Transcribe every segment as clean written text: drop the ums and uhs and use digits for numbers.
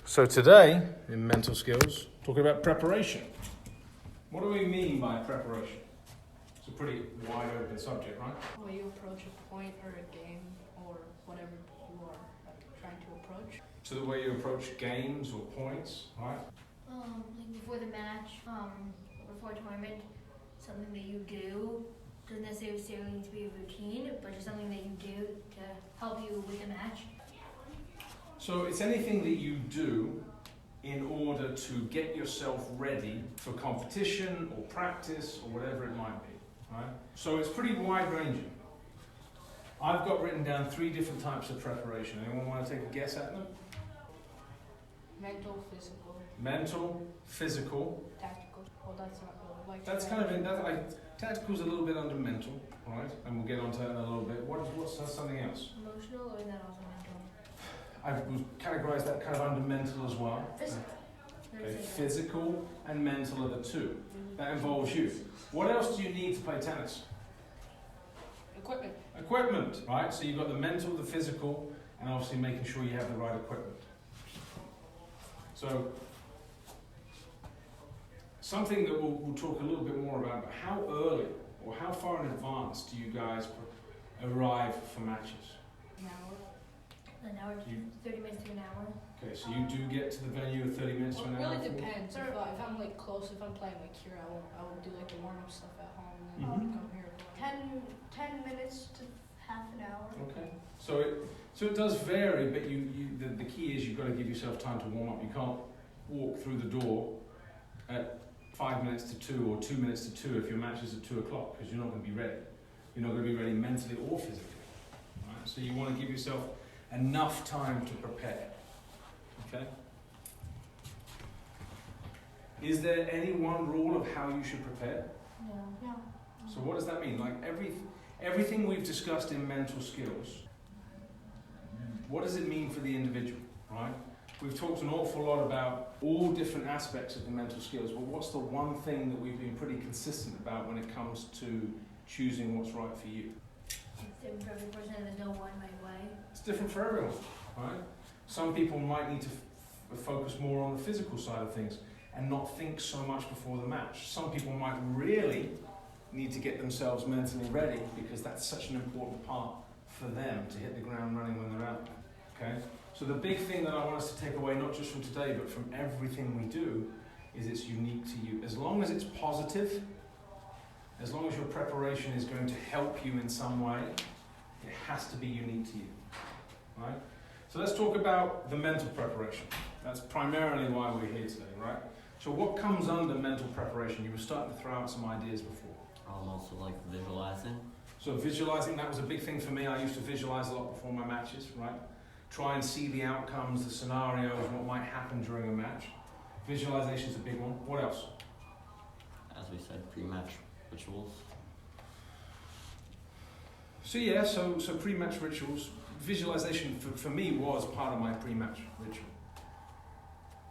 So today, in mental skills, talking about preparation. What do we mean by preparation? It's a pretty wide open subject, right? The way you approach a point or a game or whatever you are trying to approach. So the way you approach games or points, right? Like before the match, before a tournament, something that you do doesn't necessarily need to be a routine, but just something that you do to help you with the match. So it's anything that you do in order to get yourself ready for competition or practice or whatever it might be, right? So it's pretty wide ranging. I've got written down 3 different types of preparation. Anyone want to take a guess at them? Mental, physical. Mental, physical. Tactical. Well, that's not really like. That's kind of in that. Tactical's a little bit under mental, right? And we'll get onto that in a little bit. What's something else? Emotional, or is that also mental? I would categorize that kind of under mental as well. Physical. Okay, physical and mental are the 2. That involves you. What else do you need to play tennis? Equipment. Equipment, right? So you've got the mental, the physical, and obviously making sure you have the right equipment. So, something that we'll talk a little bit more about, but how early or how far in advance do you guys arrive for matches? An hour, 30 minutes to an hour. Okay, so you do get to the venue 30 minutes to an Well, it hour? really depends. If I'm like close, if I'm playing like here, I will do like the warm-up stuff at home and then come here. 10 minutes to half an hour. Okay, so it does vary, but the key is you've got to give yourself time to warm up. You can't walk through the door at 5 minutes to 2 or 2 minutes to 2 if your match is at 2 o'clock, because you're not going to be ready. You're not going to be ready mentally or physically. Right? So you want to give yourself enough time to prepare. Okay? Is there any one rule of how you should prepare? No. So what does that mean? Like everything we've discussed in mental skills, what does it mean for the individual, right? We've talked an awful lot about all different aspects of the mental skills, but what's the one thing that we've been pretty consistent about when it comes to choosing what's right for you? It's different for every person, and there's no one right way. It's different for everyone, right? Some people might need to focus more on the physical side of things and not think so much before the match. Some people might really need to get themselves mentally ready because that's such an important part for them to hit the ground running when they're out there, okay? So the big thing that I want us to take away, not just from today, but from everything we do, is it's unique to you. As long as it's positive, as long as your preparation is going to help you in some way, it has to be unique to you, right? So let's talk about the mental preparation. That's primarily why we're here today, right? So what comes under mental preparation? You were starting to throw out some ideas before. Also like visualizing. So visualizing, that was a big thing for me. I used to visualize a lot before my matches, right? Try and see the outcomes, the scenarios, what might happen during a match. Visualization is a big one. What else? As we said, pre-match rituals. So yeah, so pre-match rituals. Visualization for me was part of my pre-match ritual.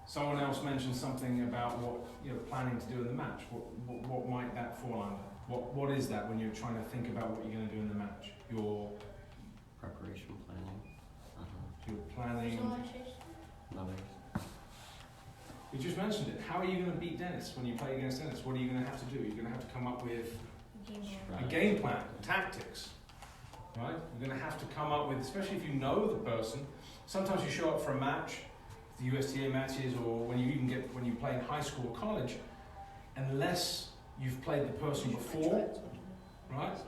Someone else mentioned something about what you're planning to do in the match. What might that fall under? What is that when you're trying to think about what you're going to do in the match? Your preparation planning. Your planning. Others. You just mentioned it. How are you going to beat Dennis when you play against Dennis? What are you going to have to do? You're going to have to come up with a game plan, tactics, right? You're going to have to come up with, especially if you know the person. Sometimes you show up for a match, the USTA matches, or when you play in high school or college, unless you've played the person before, right?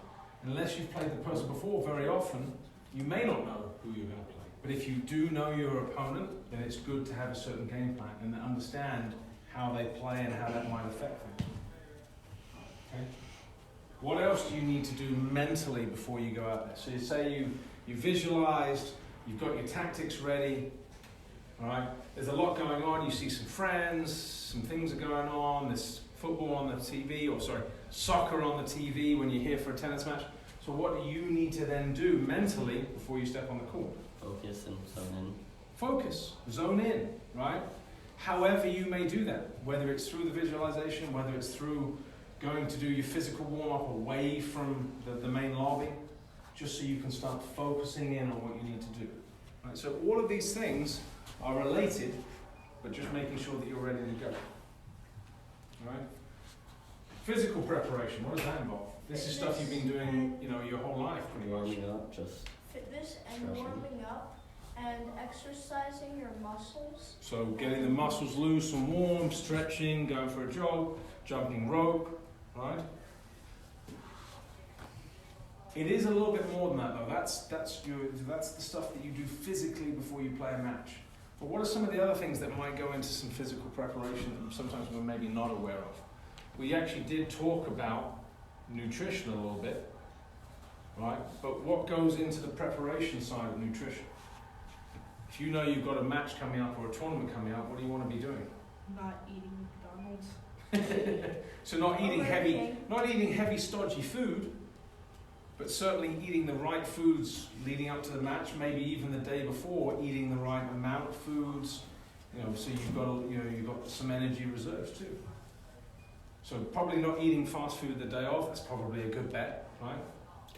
Unless you've played the person before, very often you may not know who you're going to play. But if you do know your opponent, then it's good to have a certain game plan and understand how they play and how that might affect them. Okay? What else do you need to do mentally before you go out there? So you say you visualized, you've got your tactics ready, all right? There's a lot going on. You see some friends, some things are going on. There's football on the TV, soccer on the TV when you're here for a tennis match. So what do you need to then do mentally before you step on the court? Focus and zone in. Focus, zone in, right? However you may do that, whether it's through the visualization, whether it's through going to do your physical warm-up away from the main lobby, just so you can start focusing in on what you need to do. Right? So all of these things are related but just making sure that you're ready to go. Right? Physical preparation, what does that involve? This is stuff you've been doing, you know, your whole life pretty much. Warming up, just Fitness and stretching. warming up and exercising your muscles. So getting the muscles loose and warm, stretching, going for a jog, jumping rope, right? It is a little bit more than that though. That's the stuff that you do physically before you play a match. But what are some of the other things that might go into some physical preparation that sometimes we're maybe not aware of? We actually did talk about nutrition a little bit, right? But what goes into the preparation side of nutrition? If you know you've got a match coming up or a tournament coming up, what do you want to be doing? Not eating McDonald's. So not eating heavy, stodgy food, but certainly eating the right foods leading up to the match. Maybe even the day before, eating the right amount of foods. You know, so you've got some energy reserves too. So probably not eating fast food the day of. That's probably a good bet, right?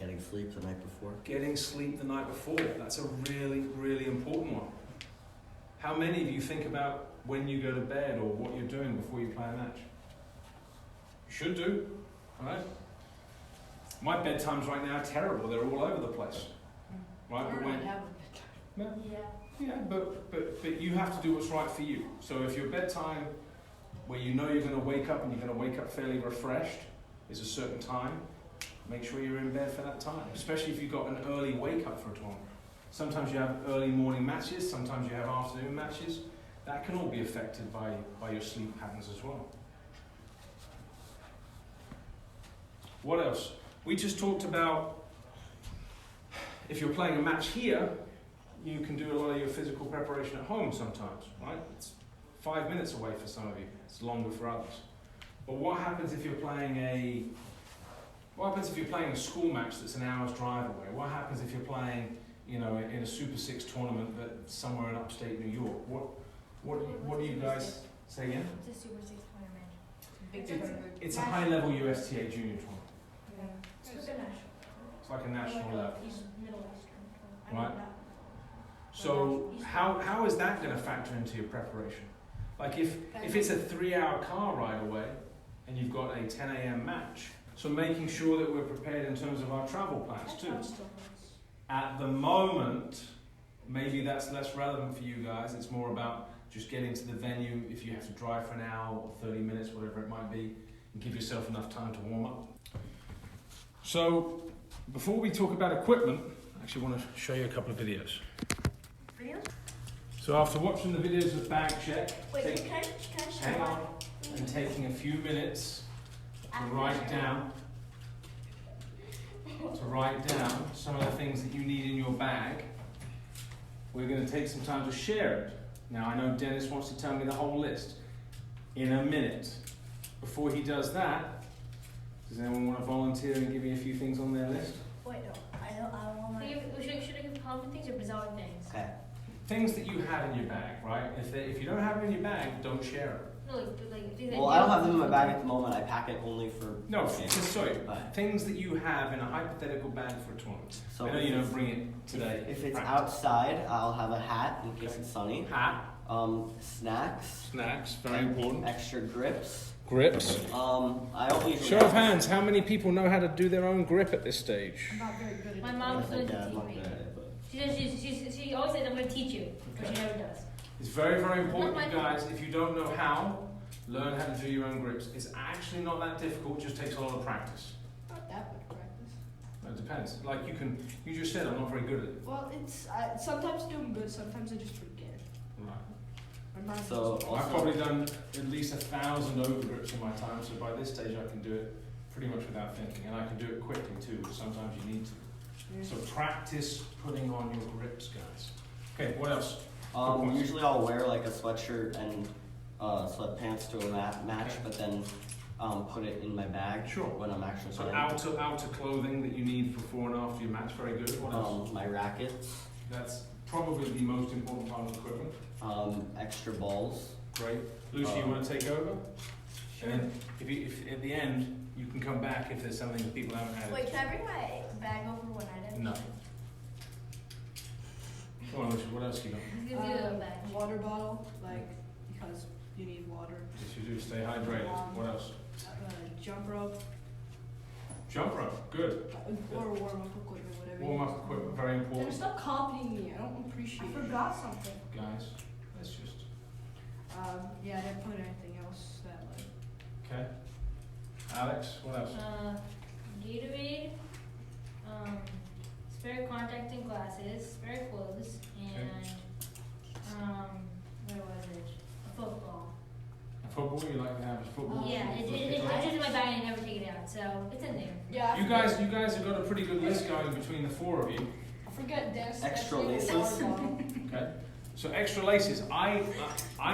getting sleep the night before. Getting sleep the night before. That's a really, really important one. How many of you think about when you go to bed or what you're doing before you play a match? You should do, right? My bedtimes right now are terrible. They're all over the place, right? But when, yeah, but you have to do what's right for you. So if your bedtime, where you know you're going to wake up and you're going to wake up fairly refreshed, is a certain time, make sure you're in bed for that time. Especially if you've got an early wake up for a tournament. Sometimes you have early morning matches. Sometimes you have afternoon matches. That can all be affected by your sleep patterns as well. What else? We just talked about if you're playing a match here, you can do a lot of your physical preparation at home sometimes, right? It's 5 minutes away for some of you. It's longer for others. But what happens if you're playing a school match that's an hour's drive away? What happens if you're playing, in a Super 6 tournament that's somewhere in upstate New York? What do you guys say again? It's a Super 6 tournament. Big tournament. It's a high-level USTA junior tournament. Yeah. It's like a national. It's like a national level. Middle Eastern. Right. So how is that going to factor into your preparation? Like if it's a 3-hour car ride away and you've got a 10 a.m. match, so making sure that we're prepared in terms of our travel plans too. At the moment, maybe that's less relevant for you guys. It's more about just getting to the venue. If you have to drive for an hour or 30 minutes, whatever it might be, and give yourself enough time to warm up. So before we talk about equipment, I actually want to show you a couple of videos. Videos? So after watching the videos of bag check, Wait, can I hang on, and taking a few minutes to write down some of the things that you need in your bag, we're going to take some time to share it. Now I know Dennis wants to tell me the whole list in a minute. Before he does that, does anyone want to volunteer and give me a few things on their list? Wait, no. I want my... Should I give common things or bizarre things? Okay. Things that you have in your bag, right? If you don't have them in your bag, don't share it. No, like things Well, I don't have them in my bag at the moment. I pack it only for. No, games. sorry. But Things that you have in a hypothetical bag for a tournament. so I know you don't bring it today. If it's Practice. outside, I'll have a hat in case it's sunny. Hat, Snacks. very important. Extra grips. Grips. I don't usually. Show of hands, how many people know how to do their own grip at this stage? I'm not very good at My it. mom's going to I'm teach not me. good at it, but. She always says I'm going to teach you, but she never does. It's very, very important, you guys. If you don't know how, learn how to do your own grips. It's actually not that difficult, it just takes a lot of practice. Not that much practice. It depends. Like you just said, I'm not very good at it. Well, sometimes I do them good, sometimes I just forget. Right. I'm not So just- I've also, probably done at least 1,000 over grips in my time, so by this stage I can do it pretty much without thinking, and I can do it quickly too, but sometimes you need to. So practice putting on your grips, guys. Okay, what else? usually I'll wear like a sweatshirt and sweatpants to a match, but then put it in my bag. Sure. When I'm actually So playing. outer clothing that you need before and after your match, very good. What else? My rackets. That's probably the most important part of the equipment. Extra balls. Great. Lucy, you want to take over? And then if at the end, you can come back if there's something that people haven't added. Wait, can I bring my bag over when I did? No. Come on, Lucy, what else you got? He's going to do it back. Water bottle, like because you need water. Yes, you do. Stay hydrated. What else? Jump rope. Jump rope. Good. Or warm up equipment, whatever. Warm up equipment. Very Then important. stop copying me. I don't appreciate it. forgot something. Guys, let's just. Yeah, I didn't put anything else that like. Okay. Alex, what else? Gatorade, spare contacting glasses, spare clothes, and where was it? A football. A football? You like to have a football? Yeah, it's just in my bag and I never take it out, so it's in there. Yeah. You guys have got a pretty good list going between the four of you. I forget this. Extra that's the laces. water bottle. Okay. So extra laces. I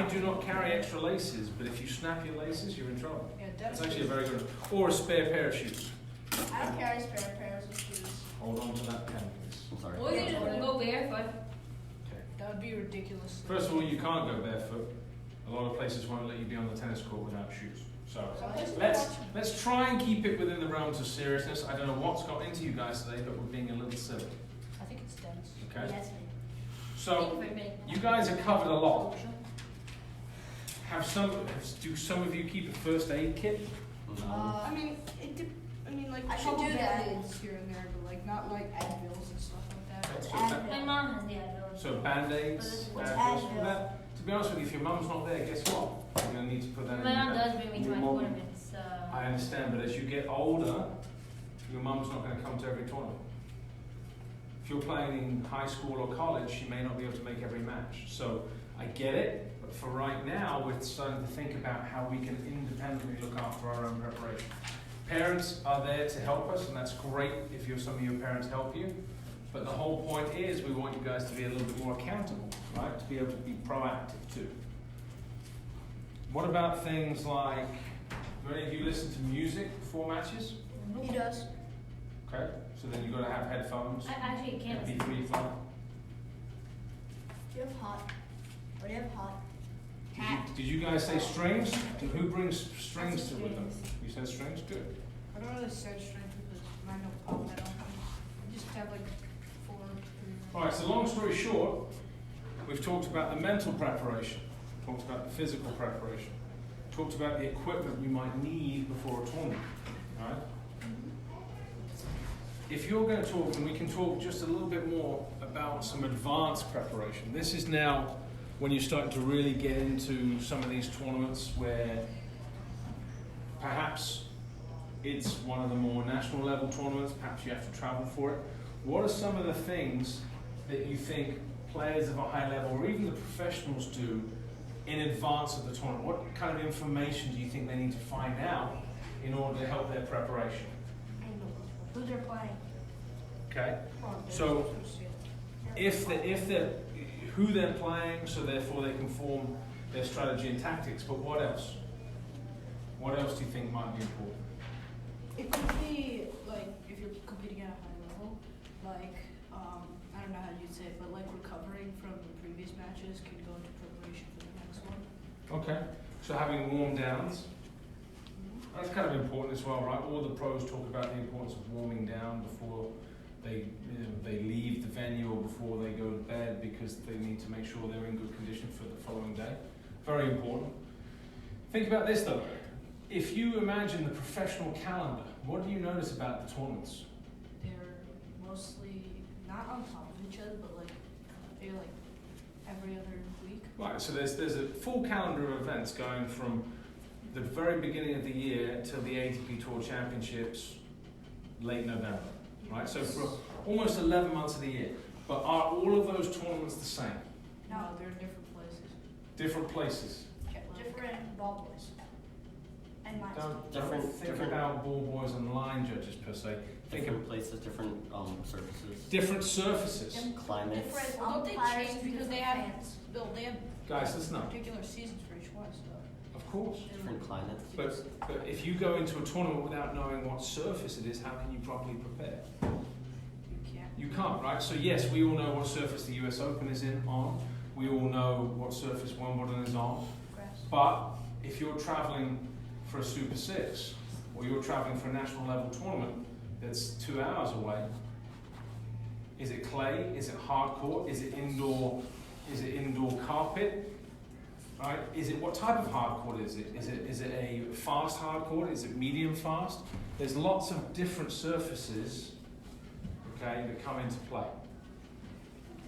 do not carry extra laces, but if you snap your laces, you're in trouble. Yeah, That's Dennis. actually a very good. Or a spare pair of shoes. I don't carry spare pairs of shoes. Hold on to that pen, please. I'm sorry. Or you just go barefoot. Okay. That would be ridiculous. First of all, you can't go barefoot. A lot of places won't let you be on the tennis court without shoes. So Some places let's try and keep it within the realms of seriousness. I don't know what's got into you guys today, but we're being a little silly. I think it's Dennis. Okay. Yes, ma'am. So you guys have covered a lot. Do some of you keep a first aid kit? No. I mean, like I should couple do that. Band-Aids here and there, but like not like Advils and stuff like that. So, My mom has the Advil. so band-aids, What's Advils, Advil? that. To be honest with you, if your mum's not there, guess what? You're going to need to put that My in your mom bag. does bring me to my Mom- tournaments, so. I understand, but as you get older, your mum's not going to come to every tournament. If you're playing in high school or college, she may not be able to make every match. So I get it, but for right now, we're starting to think about how we can independently look after our own preparation. Parents are there to help us, and that's great if some of your parents help you. But the whole point is we want you guys to be a little bit more accountable, right? To be able to be proactive too. What about things like, do any of you listen to music before matches? He does. Okay, so then you've got to have headphones, I actually can't. MP3 file. Do you have hot? What do you have hot? Did you guys say strings? And who brings strings to with them? You said strings? Good. I don't really search strength because mine don't pop that often. I just have like 4. Alright, so long story short, we've talked about the mental preparation, talked about the physical preparation, talked about the equipment you might need before a tournament. Alright? If you're going to talk, and we can talk just a little bit more about some advanced preparation. This is now when you're starting to really get into some of these tournaments where perhaps it's one of the more national level tournaments, perhaps you have to travel for it. What are some of the things that you think players of a high level, or even the professionals, do in advance of the tournament? What kind of information do you think they need to find out in order to help their preparation? Who they're playing. Okay, so who they're playing, so therefore they can form their strategy and tactics. But what else? What else do you think might be important? It could be like if you're competing at a high level, like I don't know how you'd say it, but like recovering from the previous matches can go into preparation for the next one. Okay, so having warm downs, that's kind of important as well, right? All the pros talk about the importance of warming down before they leave the venue or before they go to bed, because they need to make sure they're in good condition for the following day. Very important. Think about this though. If you imagine the professional calendar, what do you notice about the tournaments? They're mostly not on top of each other, but like they're like every other week. Right, so there's a full calendar of events going from the very beginning of the year till the ATP Tour Championships, late November. Right, so for almost 11 months of the year. But are all of those tournaments the same? No, they're in different places. Different places. Different ball boys. And lines. Don't think about ball boys and line judges per se. Think Different of places, different surfaces. different surfaces. Climates. Different Well, don't they umpires change and because they different have fans. they have Guys, listen up. particular seasons for each one, so. Of course. Different climates. But if you go into a tournament without knowing what surface it is, how can you properly prepare? You can't. You can't, right? So yes, we all know what surface the US Open is on. We all know what surface Wimbledon is on. Grass. But if you're traveling for a Super 6, or you're traveling for a national level tournament that's 2 hours away, is it clay? Is it hard court? Is it indoor carpet? right? Is it, what type of hard court is it? Is it a fast hard court? Is it medium fast? There's lots of different surfaces, okay, that come into play.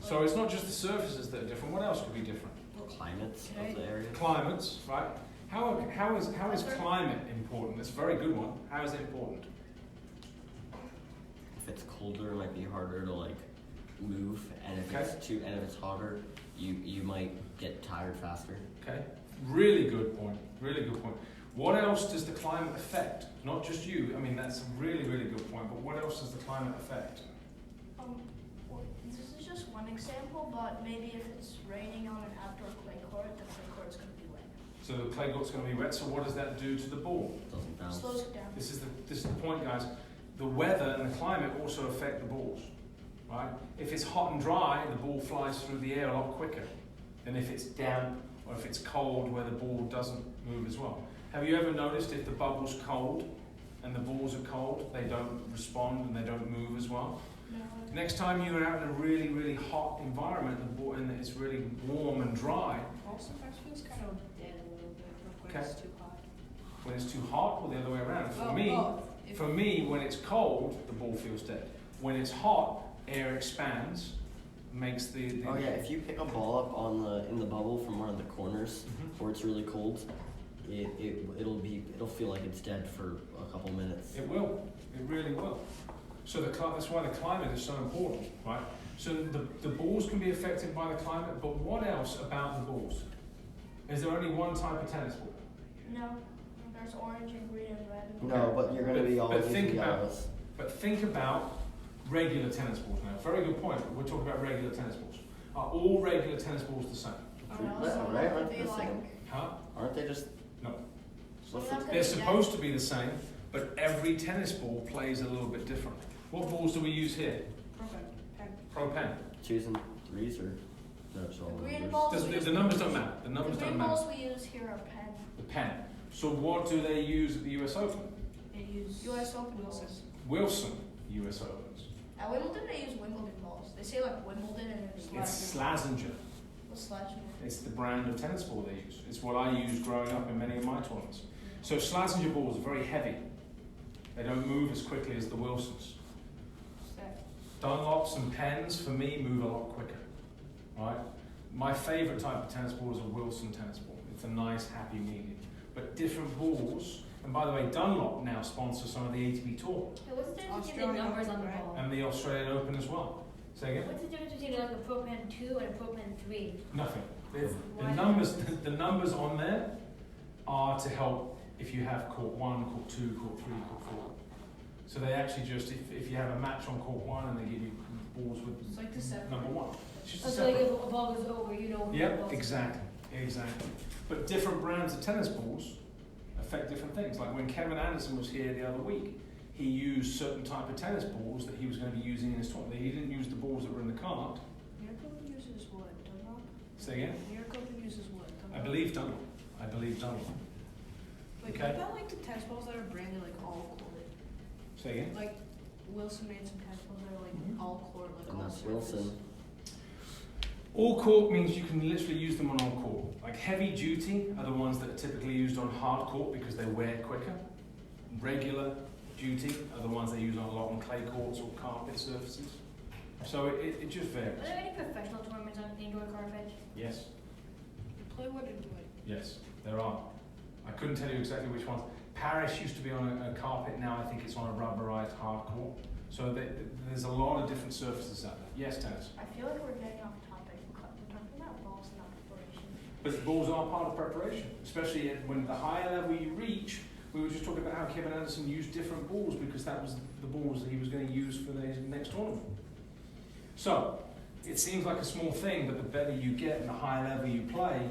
So it's not just the surfaces that are different. What else could be different? Climates of the area. Climates, right? How is climate important? That's a very good one. How is it important? If it's colder, it might be harder to like move, and if it's hotter, you might get tired faster. Okay, really good point. Really good point. What else does the climate affect? Not just you. I mean, that's a really, really good point. But what else does the climate affect? Well, this is just one example, but maybe if it's raining on an outdoor clay court, the clay court's going to be wet. So the clay court's going to be wet. So what does that do to the ball? Doesn't bounce. Slows it down. This is the point, guys. The weather and the climate also affect the balls, right? If it's hot and dry, the ball flies through the air a lot quicker than if it's damp or if it's cold, where the ball doesn't move as well. Have you ever noticed if the bubble's cold and the balls are cold, they don't respond and they don't move as well? No. Next time you're out in a really, really hot environment and it's really warm and dry, Ball sometimes feels kind of dead a little bit when Okay. it's too hot. when it's too hot or the other way around. Both. For me, when it's cold, the ball feels dead. When it's hot, air expands, makes the Oh yeah, if you pick a ball up in the bubble from one of the corners Mhm. where it's really cold, it'll feel like it's dead for a couple minutes. It will. It really will. So that's why the climate is so important, right? So the balls can be affected by the climate, but what else about the balls? Is there only one type of tennis ball? No, there's orange and green and red. No, but you're gonna be all But into think about- yellows. But think about regular tennis balls now. Very good point. We're talking about regular tennis balls. Are all regular tennis balls the same? Yeah, right? Aren't they the same? Huh? Aren't they just? No. What's the They're supposed to be the same, but every tennis ball plays a little bit different. What balls do we use here? Pro Pen. Choosing threes or no? It's all The green numbers. balls we use. The numbers don't matter. The numbers The don't green matter. balls we use here are pen. The pen. So what do they use at the US Open? They use US Open balls. Wilson US Opens. At Wimbledon, they use Wimbledon balls. They say like Wimbledon and then It's Slazenger. Slash. It's the brand of tennis ball they use. It's what I used growing up in many of my tournaments. So Slazenger balls are very heavy. They don't move as quickly as the Wilsons. Dunlops and pens, for me, move a lot quicker, right? My favourite type of tennis ball is a Wilson tennis ball. It's a nice, happy medium. But different balls, and by the way, Dunlop now sponsors some of the ATP Tour So what's the difference between the numbers on the ball? and the Australian Open as well. Say again? What's the difference between like a Pro Pen 2 and a Pro Pen 3? Nothing. The Why? the numbers on there are to help if you have court 1, court 2, court 3, court 4. So they actually just, if you have a match on court 1 and they give you balls with It's like the separate. number 1. It's just Oh, a so like separate. if a ball goes over, you know. Yep, exactly. But different brands of tennis balls affect different things. Like when Kevin Anderson was here the other week, he used certain type of tennis balls that he was going to be using in his tournament. He didn't use the balls that were in the cart. Miracle uses what? Dunlop? Say again? Miracle uses what? I believe Dunlop. Wait, Okay. what about like the tennis balls that are branded like all court? Say again? Like Wilson made some tennis balls that are like Mhm. all court, like And all that's surface. Wilson. All court means you can literally use them on all court. Like heavy duty are the ones that are typically used on hard court because they wear quicker. Regular duty are the ones they use on a lot on clay courts or carpet surfaces. So it just Are varies. there any professional tournaments on indoor carpet? Yes, You play what and what? yes, there are. I couldn't tell you exactly which ones. Paris used to be on a carpet, now I think it's on a rubberized hard court. So there's a lot of different surfaces out there. Yes, tennis. I feel like we're getting off topic. We're talking about balls, not preparation. But the balls are part of preparation, especially when the higher level you reach. We were just talking about how Kevin Anderson used different balls because that was the balls that he was going to use for the next tournament. So, it seems like a small thing, but the better you get and the higher level you play,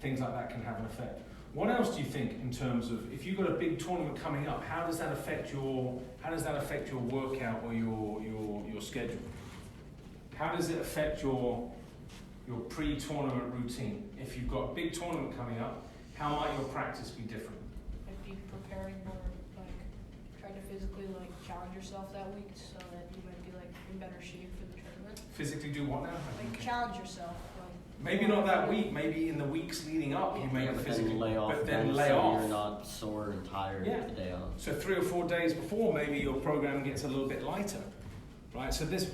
things like that can have an effect. What else do you think in terms of, if you've got a big tournament coming up, how does that affect your workout or your schedule? How does it affect your pre-tournament routine? If you've got a big tournament coming up, how might your practice be different? Like be preparing more, like trying to physically like challenge yourself that week so that you might be like in better shape for the tournament. Physically do what now? Like challenge yourself, like Maybe not that week, maybe in the weeks leading up you may Yeah, have but physically, then lay off. but then then lay so off. You're not sore and tired Yeah. the day off. So 3 or 4 days before, maybe your program gets a little bit lighter, right? So this,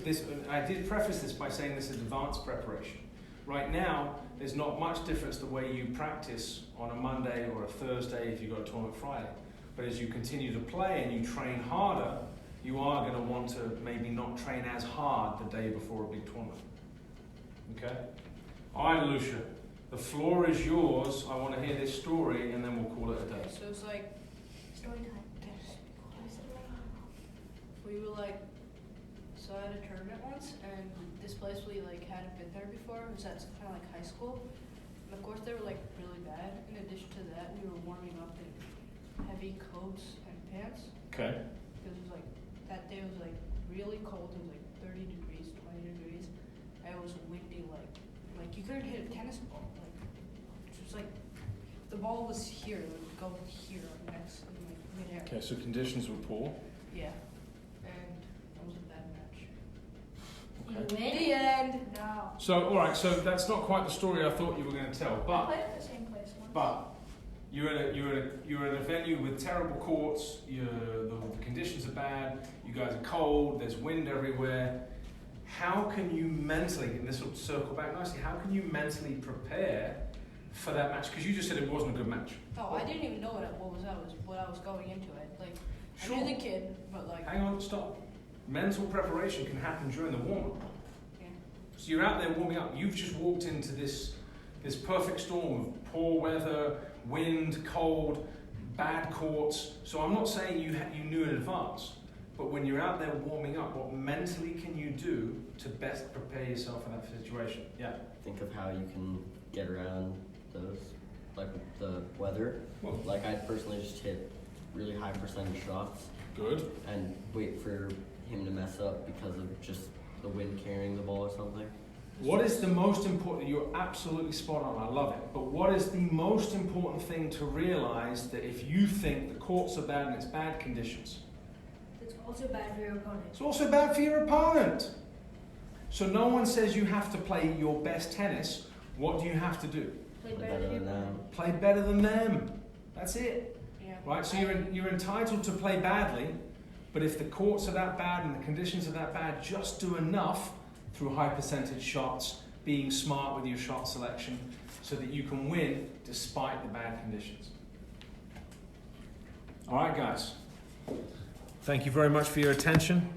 I did preface this by saying this is advanced preparation. Right now, there's not much difference the way you practice on a Monday or a Thursday if you've got a tournament Friday. But as you continue to play and you train harder, you are going to want to maybe not train as hard the day before a big tournament. Okay? All right, Lucia, the floor is yours. I want to hear this story and then we'll call it a day. So it's like, Story time. we were like, so I had a tournament once, and this place we like hadn't been there before. It was at kind of like high school, and of course they were like really bad. In addition to that, we were warming up in heavy coats and pants Okay. because it was like that day was like really cold. It was like 30 degrees, 20 degrees. And it was windy, like you couldn't hit a tennis ball. Like it was like the ball was here, it would go here next in like midair. Okay, so conditions were poor. Yeah, and that was a bad match. You win? The end. No. So, all right, so that's not quite the story I thought you were going to tell, I but played at the same place once. you're in a venue with terrible courts. The conditions are bad. You guys are cold. There's wind everywhere. How can you mentally, and this will circle back nicely, how can you mentally prepare for that match? Because you just said it wasn't a good match. No, I didn't even know what I was going into it. Like Sure. I knew the kid, but like Hang on, stop. Mental preparation can happen during the warm-up. yeah. So you're out there warming up. You've just walked into this perfect storm of poor weather, wind, cold, bad courts. So I'm not saying you knew in advance, but when you're out there warming up, what mentally can you do to best prepare yourself for that situation? Yeah. Think of how you can get around those, like with the weather. Well, Like I personally just hit really high percentage shots good. and wait for him to mess up because of just the wind carrying the ball or something. What is the most important? You're absolutely spot on. I love it. But what is the most important thing to realize that if you think the courts are bad and it's bad conditions, It's also bad for your opponent. it's also bad for your opponent. So no one says you have to play your best tennis. What do you have to do? Play better than your opponent. Play better than them. That's it. Yeah. Right? So you're entitled to play badly, but if the courts are that bad and the conditions are that bad, just do enough through high percentage shots, being smart with your shot selection, so that you can win despite the bad conditions. All right, guys. Thank you very much for your attention.